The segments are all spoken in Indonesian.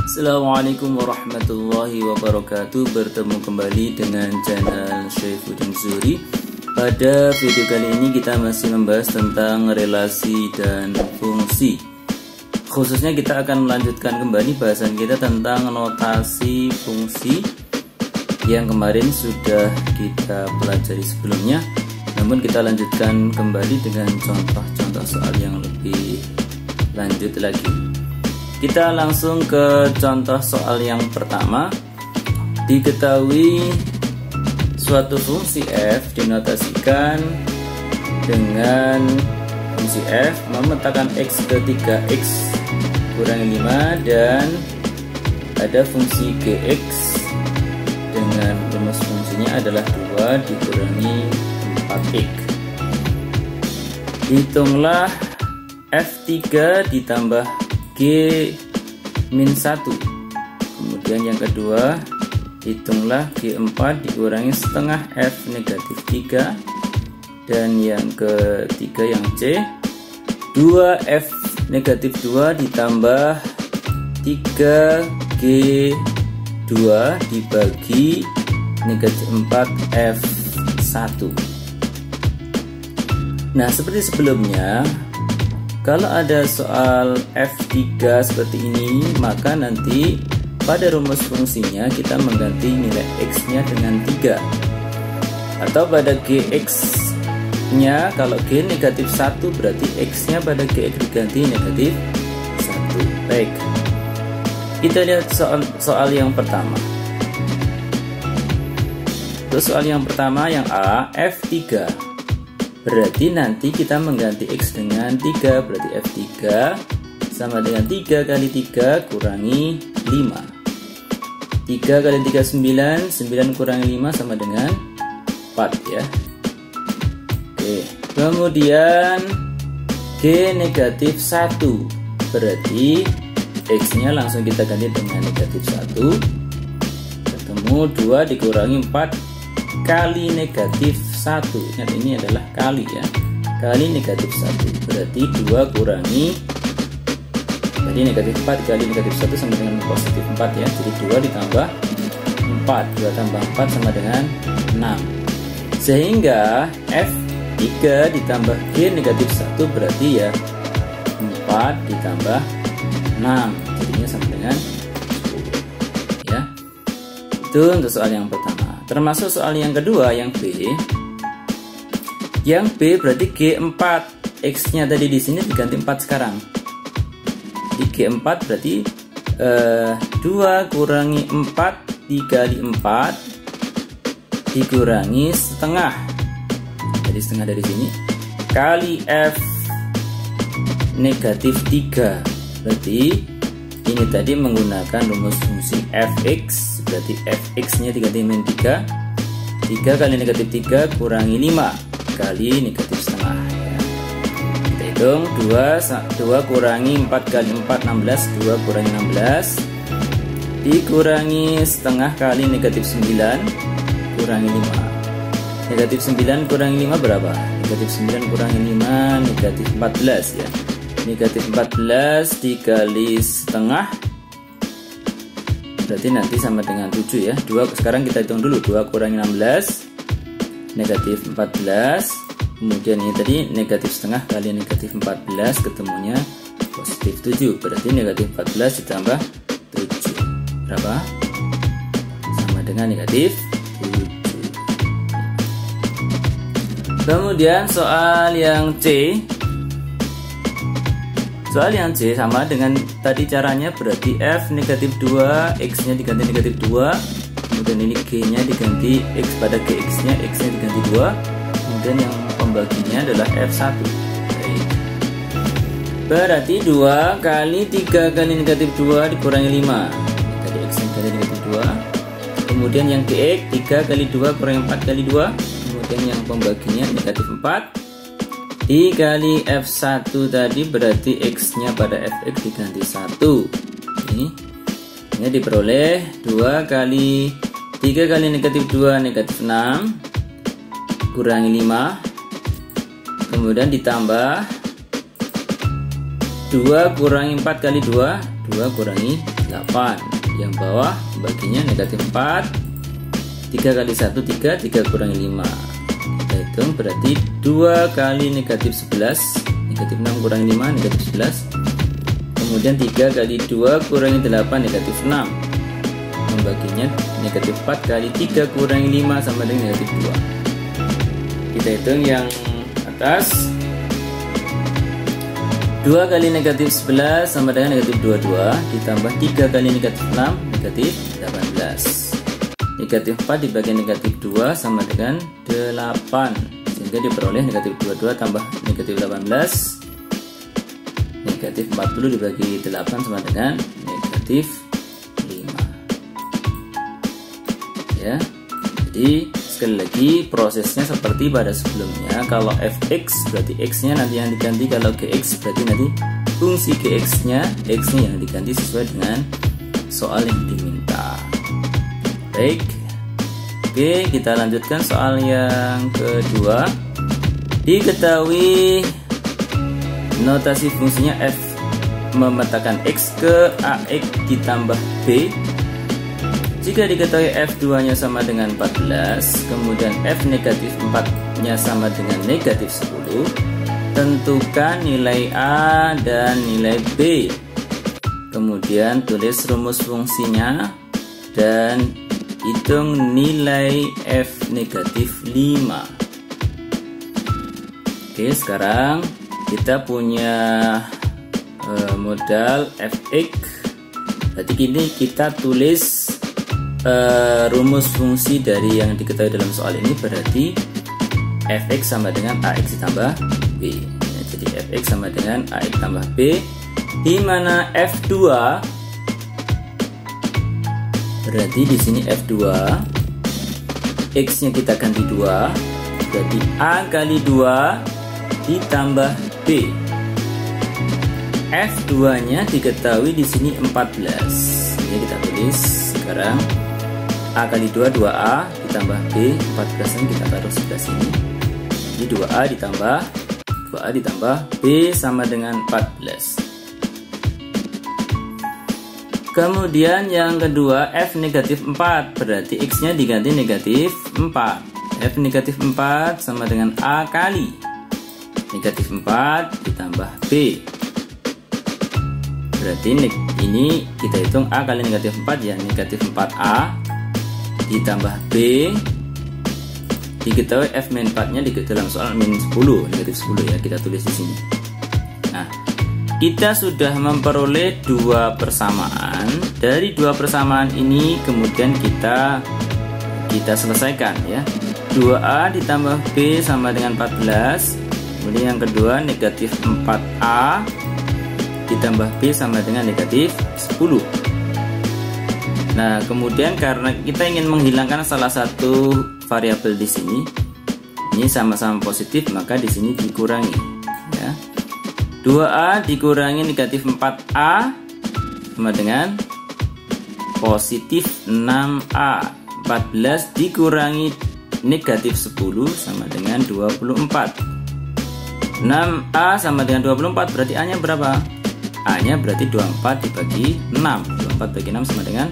Assalamualaikum warahmatullahi wabarakatuh. Bertemu kembali dengan channel Syaifuddin Zuhri. Pada video kali ini kita masih membahas tentang relasi dan fungsi. Khususnya kita akan melanjutkan kembali bahasan kita tentang notasi fungsi yang kemarin sudah kita pelajari sebelumnya. Namun kita lanjutkan kembali dengan contoh-contoh soal yang lebih lanjut lagi. Kita langsung ke contoh soal yang pertama. Diketahui suatu fungsi f dinotasikan dengan fungsi f memetakan x ke 3x kurangi 5 dan ada fungsi gx dengan rumus fungsinya adalah 2 dikurangi 4x. Hitunglah f3 ditambah G-1. Kemudian yang kedua, hitunglah G4 dikurangi setengah F negatif 3. Dan yang ketiga yang C, 2F negatif 2 ditambah 3G2 dibagi negatif 4F1. Nah, seperti sebelumnya, kalau ada soal F3 seperti ini, maka nanti pada rumus fungsinya kita mengganti nilai X-nya dengan 3. Atau pada Gx-nya, kalau G negatif 1 berarti X-nya pada Gx diganti negatif 1. Baik, kita lihat soal yang pertama. Untuk soal yang pertama, yang A, F3. Berarti nanti kita mengganti X dengan 3. Berarti F3 sama dengan 3 kali 3 kurangi 5. 3 kali 3 9. 9 kurangi 5 sama dengan 4 ya. Oke. Kemudian G negatif 1. Berarti X nya langsung kita ganti dengan negatif 1. Ketemu 2 dikurangi 4 kali negatif 1. Ingat, ini adalah kali ya. Kali negatif 1. Berarti 2 kurangi, tadi negatif 4 kali negatif 1 sama dengan positif 4 ya. Jadi 2 ditambah 4. 2 tambah 4 sama dengan 6. Sehingga F3 ditambah G negatif 1 berarti ya 4 ditambah 6. Jadinya sama dengan 10 ya. Itu untuk soal yang pertama. Termasuk soal yang kedua, yang B. Yang B berarti G4. X-nya tadi di sini diganti 4 sekarang. Di G4 berarti 2 kurangi 4 dikali 4 dikurangi setengah. Jadi setengah dari sini kali F negatif 3. Berarti ini tadi menggunakan rumus fungsi fx. Berarti fx-nya diganti dengan 3. 3 kali negatif 3 kurangi 5 kali negatif setengah ya. Kita hitung 2 kurangi 4 kali 4 16. 2 kurangi 16 dikurangi setengah kali negatif 9 kurangi 5. Negatif 9 kurangi 5 berapa? Negatif 9 kurangi 5 negatif 14 ya. Negatif 14 dikali setengah berarti nanti sama dengan 7 ya. 2 sekarang kita hitung dulu. 2 kurangi 16 negatif 14. Kemudian ini tadi negatif setengah kali negatif 14 ketemunya positif 7. Berarti negatif 14 ditambah 7 berapa? Sama dengan negatif 7. Kemudian soal yang C. Soal yang C sama dengan tadi caranya, berarti F negatif 2, X nya diganti negatif 2. Kemudian ini G nya diganti X pada Gx nya, X nya diganti 2. Kemudian yang pembaginya adalah F1. Baik. Berarti 2 kali 3 kali negatif 2 dikurangi 5. Tadi X nya diganti negatif 2. Kemudian yang Gx 3 kali 2 kurangi 4 kali 2. Kemudian yang pembaginya negatif 4 dikali F1 tadi, berarti X nya pada Fx diganti 1. Ini diperoleh 2 kali 3 kali negatif 2 negatif 6 kurangi 5. Kemudian ditambah 2 kurangi 4 kali 2 2 kurangi 8. Yang bawah baginya negatif 4. 3 kali 1 3, 3 kurangi 5. Kita hitung berarti 2 kali negatif 11. Negatif 6 kurangi 5 negatif 11. Kemudian 3 kali 2 kurangi 8 negatif 6. Membaginya negatif 4 kali 3 kurangi 5 sama dengan negatif 2. Kita hitung yang atas. 2 kali negatif 11 sama dengan negatif 22, ditambah 3 kali negatif 6 negatif 18. Negatif 4 dibagi negatif 2 sama dengan 8, sehingga diperoleh negatif 22 tambah negatif 18. Negatif 40 dibagi 8 sama dengan negatif 5. Ya, jadi sekali lagi prosesnya seperti pada sebelumnya. Kalau fx berarti x nya nanti yang diganti, kalau gx berarti nanti fungsi gx nya yang diganti sesuai dengan soal yang diminta. Baik, oke, kita lanjutkan soal yang kedua. Diketahui notasi fungsinya f memetakan x ke ax ditambah b. Jika diketahui f2 nya sama dengan 14, kemudian f negatif 4 nya sama dengan negatif 10, tentukan nilai a dan nilai b. Kemudian tulis rumus fungsinya dan hitung nilai f negatif 5. Oke, sekarang kita punya modal fx. Berarti kini kita tulis rumus fungsi dari yang diketahui dalam soal ini, berarti fx sama dengan ax ditambah b. Ya, jadi fx sama dengan ax tambah b, di mana f2 berarti di sini f2 x nya kita ganti 2, berarti a kali 2 ditambah b. f2 nya diketahui di sini 14. Ini kita tulis sekarang a kali 2 2a ditambah b, 14 nya kita taruh sebelah sini. Jadi 2a ditambah b sama dengan 14. Kemudian yang kedua f negatif 4, berarti x nya diganti negatif 4. F negatif 4 sama dengan a kali negatif 4 ditambah b. Berarti ini kita hitung a kali negatif 4 ya, negatif 4a ditambah b. Diketahui f min 4 nya di dalam soal min 10, negatif 10 ya, kita tulis di sini. Nah, kita sudah memperoleh dua persamaan. Dari dua persamaan ini kemudian kita selesaikan ya. 2a ditambah b sama dengan 14. Kemudian yang kedua negatif 4a ditambah b sama dengan negatif 10. Nah, kemudian karena kita ingin menghilangkan salah satu variabel di sini, ini sama-sama positif, maka di sini dikurangi ya. 2a dikurangi negatif 4a sama dengan positif 6a. 14 dikurangi negatif 10 sama dengan 24. 6a sama dengan 24 berarti a nya berapa? A nya berarti 24 dibagi 6. 24 bagi 6 sama dengan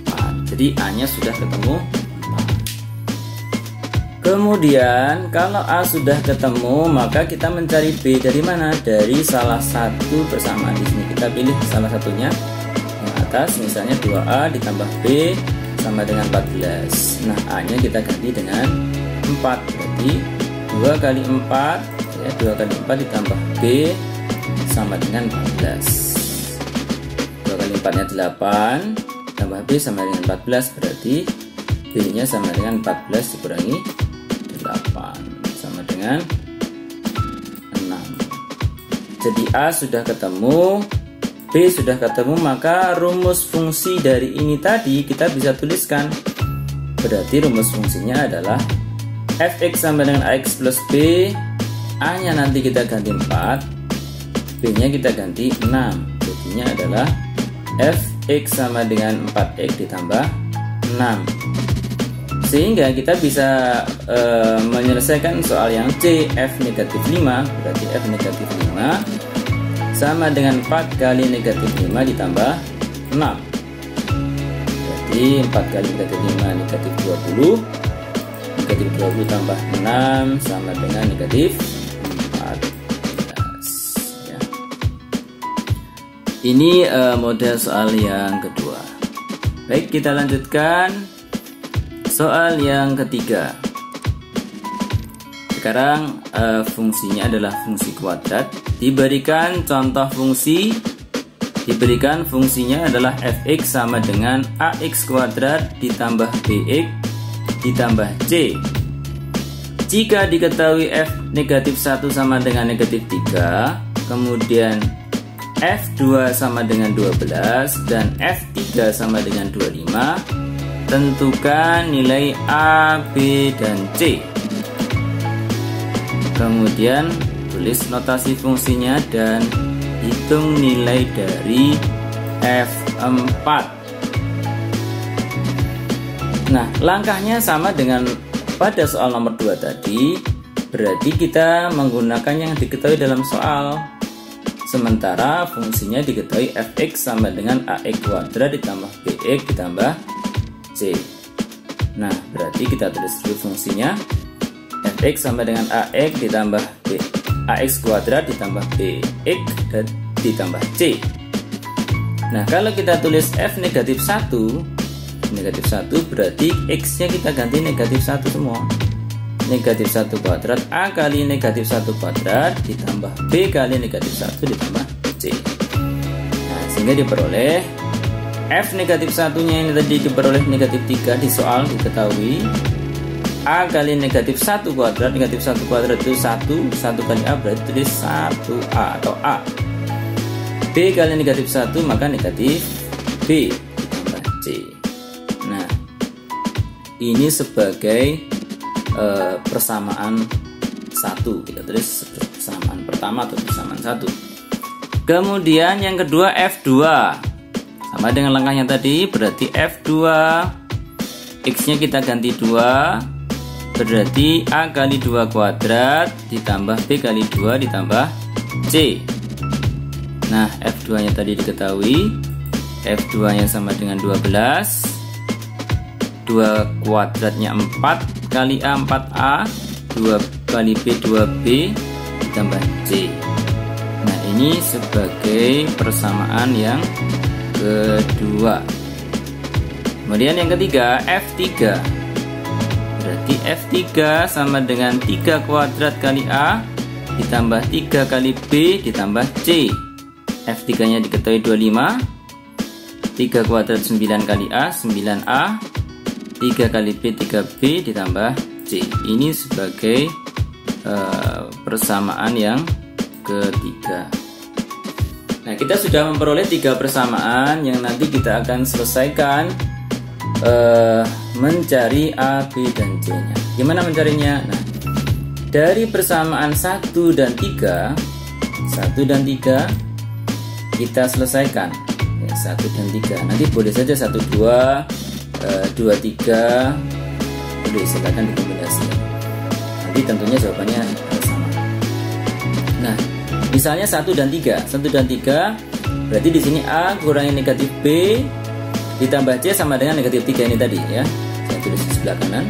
4. Jadi a nya sudah ketemu 4. Kemudian kalau a sudah ketemu, maka kita mencari b dari mana? Dari salah satu persamaan di sini. Kita pilih salah satunya yang atas, misalnya 2a ditambah b sama dengan 14. Nah, a nya kita ganti dengan 4. Berarti 2 kali 4 ya, 2 kali 4 ditambah b sama dengan 14. 2 kali 4 nya 8 tambah b sama dengan 14, berarti b nya sama dengan 14 dikurangi 8 sama dengan 6. Jadi a sudah ketemu, b sudah ketemu, maka rumus fungsi dari ini tadi kita bisa tuliskan. Berarti rumus fungsinya adalah fx sama dengan ax plus b. A nya nanti kita ganti 4, b nya kita ganti 6. Jadinya adalah fx sama dengan 4x ditambah 6. Sehingga kita bisa menyelesaikan soal yang C, f negatif 5. Berarti f negatif 5 sama dengan 4 kali negatif 5 ditambah 6. Berarti 4 kali negatif 5 negatif 20. Negatif 20 tambah 6 sama dengan negatif 14 ya. Ini model soal yang kedua. Baik, kita lanjutkan soal yang ketiga. Sekarang fungsinya adalah fungsi kuadrat. Diberikan contoh fungsi. Diberikan fungsinya adalah fx sama dengan ax kuadrat ditambah bx ditambah c. Jika diketahui f negatif 1 sama dengan negatif 3, kemudian f2 sama dengan 12 dan f3 sama dengan 25, tentukan nilai a, b, dan c. Kemudian tulis notasi fungsinya dan hitung nilai dari F4. Nah, langkahnya sama dengan pada soal nomor 2 tadi. Berarti kita menggunakan yang diketahui dalam soal. Sementara fungsinya diketahui fx sama dengan ax kuadrat ditambah bx ditambah c. Nah, berarti kita tulis dulu fungsinya. Fx sama dengan ax ditambah ax kuadrat ditambah bx dan ditambah c. Nah, kalau kita tulis f negatif 1 berarti x nya kita ganti negatif 1 semua. Negatif 1 kuadrat a kali negatif 1 kuadrat ditambah b kali negatif 1 ditambah c. Nah, sehingga diperoleh f negatif 1 nya ini tadi diperoleh negatif 3 di soal diketahui. A kali negatif 1 kuadrat, negatif 1 kuadrat itu 1 kali A berarti tulis 1A atau A. B kali negatif 1 maka negatif B ditambah C. Nah, ini sebagai persamaan 1, kita tulis persamaan pertama atau persamaan 1. Kemudian yang kedua F2 sama dengan langkahnya tadi, berarti F2 X nya kita ganti 2, berarti A kali 2 kuadrat ditambah B kali 2 ditambah C. Nah, F2 nya tadi diketahui. F2 nya sama dengan 12. 2 kuadratnya 4 kali A 4A, 2 kali B 2B ditambah C. Nah, ini sebagai persamaan yang kedua. Kemudian yang ketiga F3. Berarti F3 sama dengan 3 kuadrat kali A ditambah 3 kali B ditambah C. F3 nya diketahui 25. 3 kuadrat 9 kali A 9A, 3 kali B 3B ditambah C. Ini sebagai persamaan yang ketiga. Nah, kita sudah memperoleh 3 persamaan yang nanti kita akan selesaikan mencari A, B, dan C nya. Gimana mencarinya? Nah, dari persamaan 1 dan 3 kita selesaikan ya, 1 dan 3. Nanti boleh saja 1, 2, 2, 3, boleh silakan dikombinasi. Nanti tentunya jawabannya sama. Nah, misalnya 1 dan 3 berarti di sini A kurangi negatif B ditambah C sama dengan negatif 3 ini tadi ya. Saya tulis di sebelah kanan.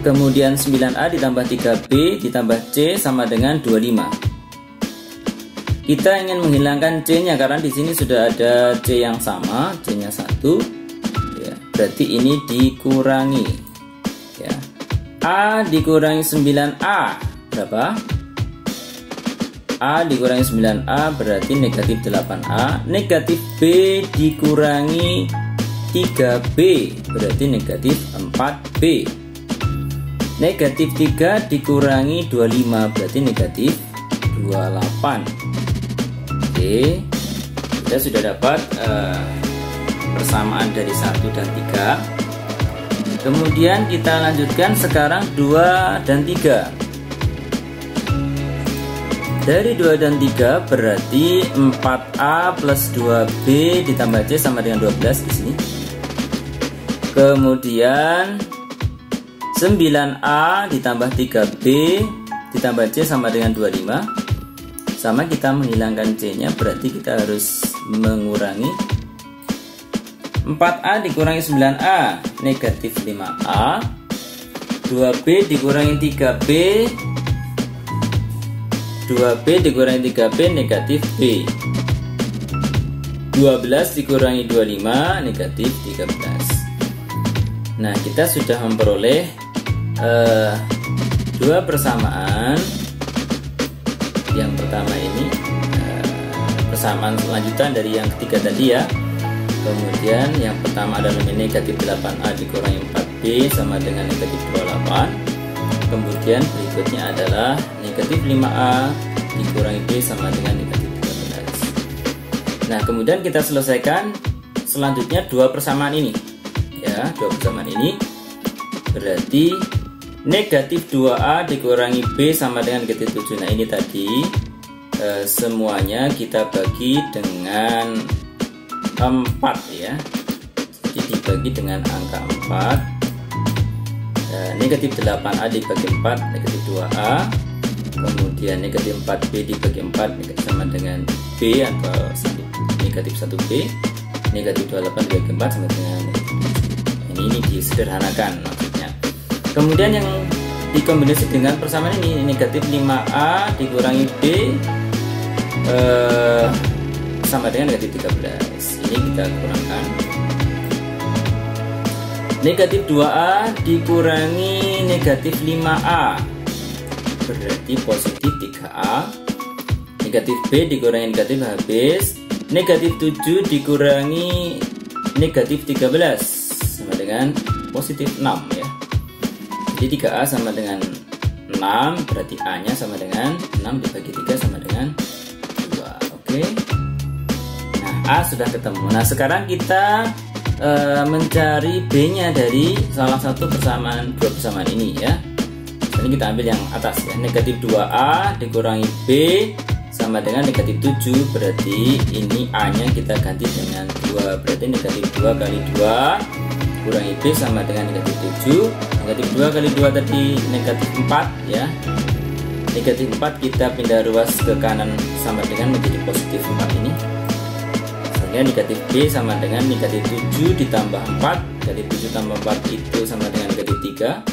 Kemudian 9A ditambah 3B ditambah C sama dengan 25. Kita ingin menghilangkan C-nya karena di sini sudah ada C yang sama, C-nya 1. Ya, berarti ini dikurangi. Ya. A dikurangi 9A berapa? A dikurangi 9A berarti negatif 8A. Negatif B dikurangi 3B berarti negatif 4B. Negatif 3 dikurangi 25 berarti negatif 28. Oke, kita sudah dapat persamaan dari 1 dan 3. Kemudian kita lanjutkan sekarang 2 dan 3. Dari 2 dan 3 berarti 4A plus 2B ditambah C sama dengan 12 di sini. Kemudian 9A ditambah 3B ditambah C sama dengan 25. Sama kita menghilangkan C nya berarti kita harus mengurangi 4A dikurangi 9A negatif 5A, 2B dikurangi 3B, 2B dikurangi 3B negatif B, 12 dikurangi 25 negatif 13. Nah, kita sudah memperoleh dua persamaan. Yang pertama ini persamaan lanjutan dari yang ketiga tadi ya. Kemudian yang pertama adalah negatif 8A dikurangi 4B sama dengan negatif 28. Kemudian berikutnya adalah negatif 5A dikurangi B sama dengan negatif 13. Nah, kemudian kita selesaikan selanjutnya dua persamaan ini. Ya, dua persamaan ini berarti negatif 2A dikurangi B sama dengan negatif 7. Nah, ini tadi semuanya kita bagi dengan 4 ya. Jadi dibagi dengan angka 4. Negatif 8A dibagi 4 negatif 2A. Kemudian negatif 4B dibagi 4 sama dengan B atau negatif 1B. Negatif 28 dibagi 4 sama dengan negatif 7. Ini disederhanakan maksudnya. Kemudian yang dikombinasi dengan persamaan ini negatif 5A dikurangi B sama dengan negatif 13. Ini kita kurangkan. Negatif 2A dikurangi negatif 5A berarti positif 3A. Negatif B dikurangi negatif habis. Negatif 7 dikurangi negatif 13 sama dengan positif 6 ya. Jadi 3A sama dengan 6 berarti A nya sama dengan 6 dibagi 3 sama dengan 2. Oke. A sudah ketemu. Nah, sekarang kita mencari B-nya dari salah satu persamaan dua persamaan ini ya. Ini kita ambil yang atas ya. Negatif 2A dikurangi B sama dengan negatif 7 berarti ini A-nya kita ganti dengan 2. Berarti negatif 2 kali 2 kurangi B sama dengan negatif 7. Negatif 2 kali 2 tadi negatif 4 ya. Negatif 4 kita pindah ruas ke kanan sama dengan menjadi positif 4 ini. Negatif B sama dengan negatif 7 ditambah 4. Negatif 7 tambah 4 itu sama dengan negatif 3.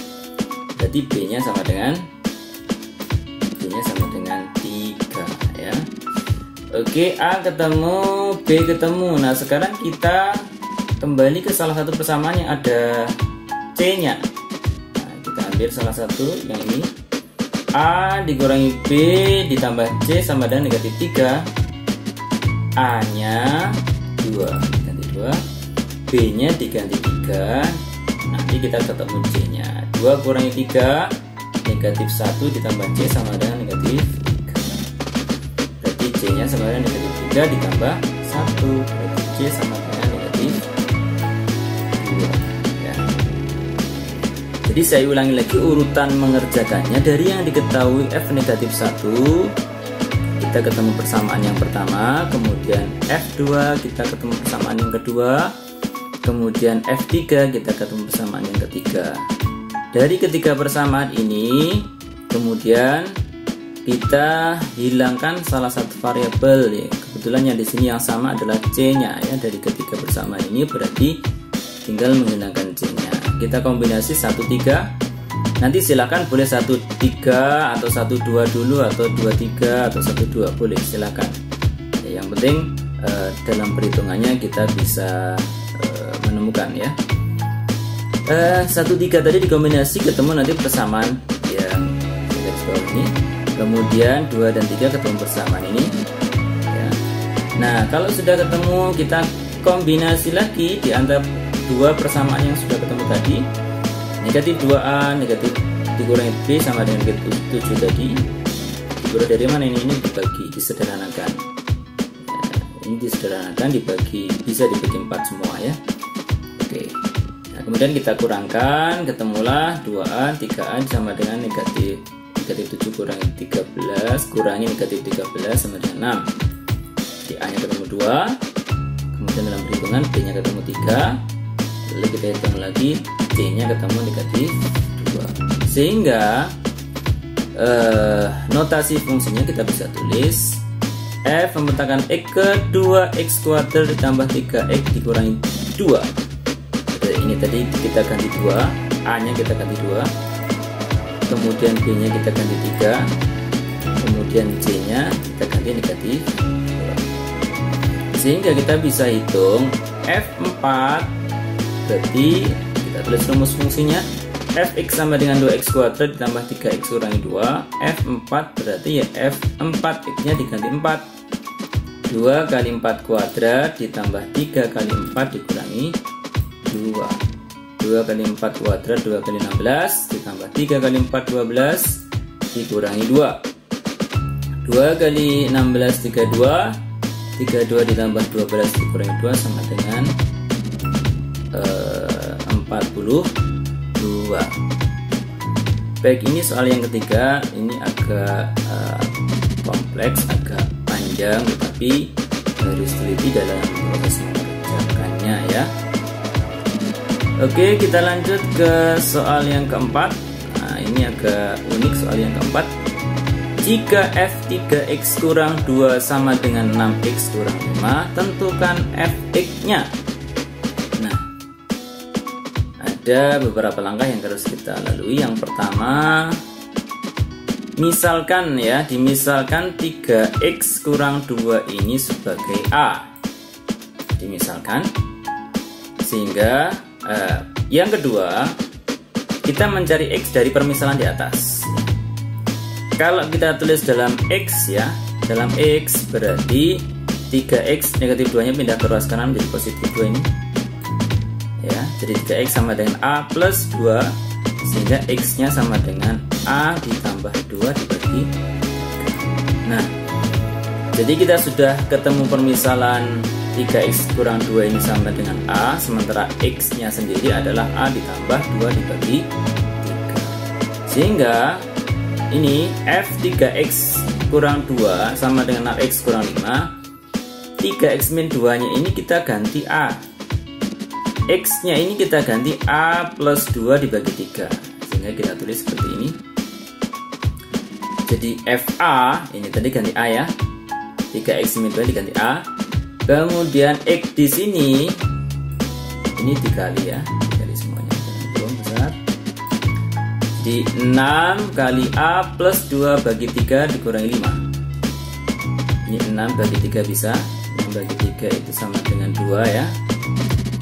Berarti B nya sama dengan 3 ya. Oke, A ketemu, B ketemu. Nah, sekarang kita kembali ke salah satu persamaan yang ada C nya. Nah, kita ambil salah satu yang ini. A dikurangi B ditambah C sama dengan negatif 3. A nya 2 diganti 2, B nya diganti 3. Nanti kita ketemu C nya 2 kurangi 3 negatif 1 ditambah C sama dengan negatif 3. Berarti C nya sama dengan negatif 3 ditambah 1 berarti C sama dengan negatif 2 ya. Jadi saya ulangi lagi urutan mengerjakannya. Dari yang diketahui F negatif 1 kita ketemu persamaan yang pertama, kemudian F2 kita ketemu persamaan yang kedua, kemudian F3 kita ketemu persamaan yang ketiga. Dari ketiga persamaan ini kemudian kita hilangkan salah satu variabel ya. Kebetulan yang di sini yang sama adalah C-nya ya. Dari ketiga persamaan ini berarti tinggal menghilangkan C-nya. Kita kombinasi 1 3. Nanti silakan boleh 1 3 atau 1 2 dulu atau 2 3 atau 1 2 boleh silakan. Ya, yang penting dalam perhitungannya kita bisa menemukan ya. 1 3 tadi dikombinasi ketemu nanti persamaan yang garis bawah ini. Kemudian 2 dan 3 ketemu persamaan ini. Ya. Nah, kalau sudah ketemu kita kombinasi lagi di antara dua persamaan yang sudah ketemu tadi. Negatif 2A negatif dikurangi B sama dengan negatif 7 tadi. Dikurangi dari mana ini? Ini dibagi, disederhanakan ya, ini disederhanakan dibagi, bisa dibagi 4 semua ya. Oke. Nah, kemudian kita kurangkan, ketemulah 2A 3A sama dengan negatif 7 kurangi 13 kurangi negatif 13 sama dengan 6. Jadi A nya ketemu 2. Kemudian dalam perhitungan B nya ketemu 3. Lalu kita hitung lagi C nya ketemu negatif 2. Sehingga notasi fungsinya kita bisa tulis F membentangkan X ke 2X kuadrat ditambah 3X dikurangi 2. Jadi ini tadi kita ganti 2, A nya kita ganti 2, kemudian B nya kita ganti 3, kemudian C nya kita ganti negatif 2. Sehingga kita bisa hitung F4, berarti kita tulis rumus fungsinya, Fx sama dengan 2x kuadrat ditambah 3x kurangi 2. F4 berarti ya F4 x nya diganti 4, 2 kali 4 kuadrat ditambah 3 kali 4 dikurangi 2. 2 kali 4 kuadrat 2 kali 16 ditambah 3 kali 4 12 dikurangi 2. 2 kali 16 32, 32 ditambah 12 dikurangi 2 sama dengan 42. Baik, ini soal yang ketiga. Ini agak kompleks, agak panjang, tetapi harus teliti dalam proses mengerjakannya ya. Oke, kita lanjut ke soal yang keempat. Nah, ini agak unik soal yang keempat. Jika F3x kurang 2 sama dengan 6x kurang 5, tentukan Fx-nya. Nah, ada beberapa langkah yang harus kita lalui. Yang pertama, misalkan ya, dimisalkan 3x kurang 2 ini sebagai A. Dimisalkan. Sehingga yang kedua, kita mencari x dari permisalan di atas. Kalau kita tulis dalam x ya, dalam x berarti 3x negatif 2 nya pindah ke ruas kanan menjadi positif 2 ini ya. Jadi 3x sama dengan A plus 2, sehingga x nya sama dengan A ditambah 2 dibagi 3. Nah, jadi kita sudah ketemu permisalan 3x kurang 2 ini sama dengan A, sementara x nya sendiri adalah A ditambah 2 dibagi 3. Sehingga ini F3x kurang 2 sama dengan 6x kurang 5. 3x min 2 nya ini kita ganti A, x nya ini kita ganti A plus 2 dibagi 3, sehingga kita tulis seperti ini. Jadi FA ini tadi ganti A ya, 3x min 2 diganti A. Kemudian x di sini ini dikali ya, dikali semuanya belum besar. Di 6 kali A plus 2 bagi 3 dikurangi 5. Ini 6 bagi 3 bisa, 6 bagi 3 itu sama dengan 2 ya.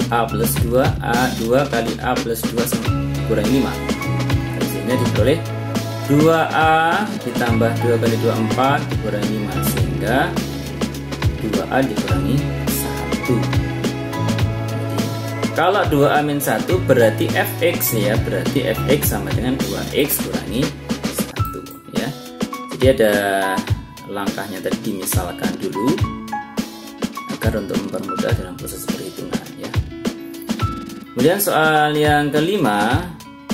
A plus 2, A 2 kali A plus 2 sama dikurangi 5. Dari sini diperoleh 2A ditambah 2 kali 2 4 dikurangi 5, sehingga 2A dikurangi 1. Kalau 2A min 1 berarti Fx ya, berarti Fx sama dengan 2x kurangi 1 ya. Jadi ada langkahnya tadi, dimisalkan dulu agar untuk mempermudah dalam proses perhitungan ya. Kemudian soal yang kelima,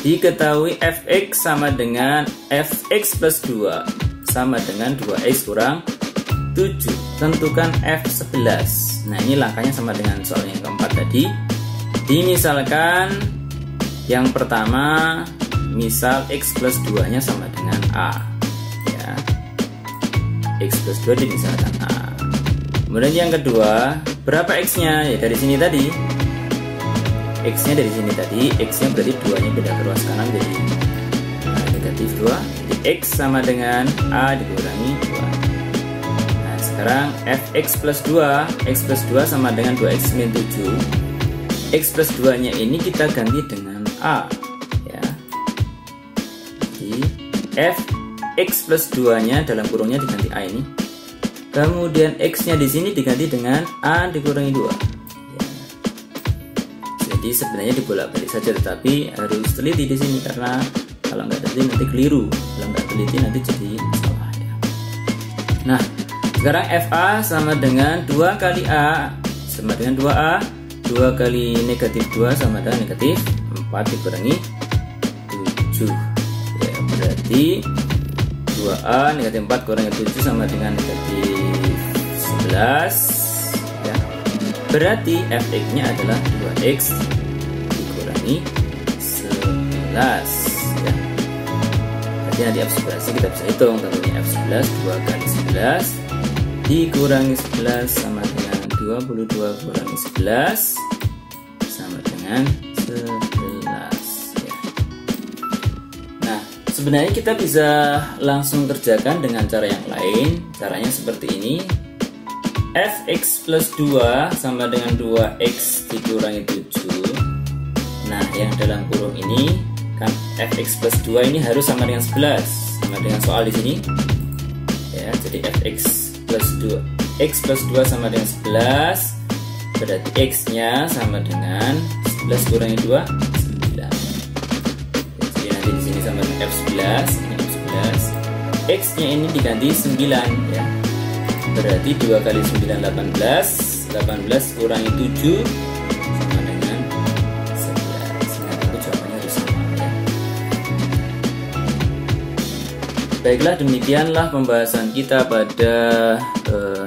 diketahui Fx sama dengan Fx plus 2 sama dengan 2x kurang 7. Tentukan F11. Nah, ini langkahnya sama dengan soal yang keempat tadi. Dimisalkan yang pertama, misal x plus 2 nya sama dengan A ya. X plus 2 dimisalkan A. Kemudian yang kedua, berapa x nya? Ya dari sini tadi. X nya dari sini tadi, x nya berarti 2 nya pindah ke ruas kanan jadi negatif 2. Jadi x sama dengan A dikurangi 2. Sekarang Fx plus 2, x plus 2 sama dengan 2x min 7. X plus 2 nya ini kita ganti dengan A ya. Jadi Fx plus 2 nya dalam kurungnya diganti A ini. Kemudian x nya di sini diganti dengan A dikurangi 2 ya. Jadi sebenarnya dibolak-balik saja, tetapi harus teliti di sini karena kalau nggak teliti nanti keliru, kalau nggak teliti nanti jadi salah ya. Nah, sekarang FA sama dengan 2 kali A sama dengan 2A. 2 kali negatif 2 sama dengan negatif 4 dikurangi 7 ya, berarti 2A negatif 4 kurangi 7 sama dengan negatif 11 ya. Berarti Fx nya adalah 2x dikurangi 11 ya. Berarti nanti F11 kita bisa hitung, tentunya F11 2 kali 11 dikurangi 11 sama dengan 22 kurangi 11 dengan 11 ya. Nah, sebenarnya kita bisa langsung kerjakan dengan cara yang lain. Caranya seperti ini. Fx plus 2 sama dengan 2x dikurangi 7. Nah, yang dalam kurung ini kan fx plus 2 ini harus sama dengan 11, sama dengan soal di sini ya. Jadi fx plus 2, x plus 2 sama dengan 11, berarti x nya sama dengan 11 kurangi 2, 9 ya. Jadi nanti di sini sama dengan f11, ini f11, x nya ini diganti 9 ya. Berarti 2 kali 9 18, 18 kurangi 7 sama dengan 11. Nah, itu jawabannya harus sama ya. Baiklah, demikianlah pembahasan kita pada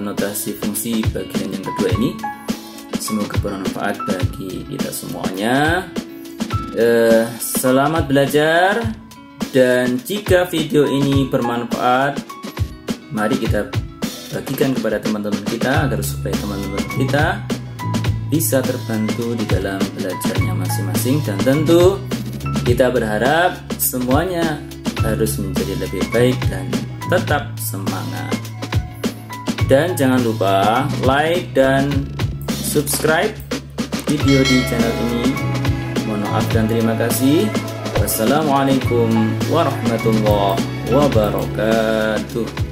notasi fungsi bagian yang kedua ini. Semoga bermanfaat bagi kita semuanya. Selamat belajar, dan jika video ini bermanfaat, mari kita bagikan kepada teman-teman kita agar supaya teman-teman kita bisa terbantu di dalam belajarnya masing-masing. Dan tentu kita berharap semuanya harus menjadi lebih baik dan tetap semangat. Dan jangan lupa like dan subscribe video di channel ini. Mohon maaf dan terima kasih. Wassalamualaikum warahmatullahi wabarakatuh.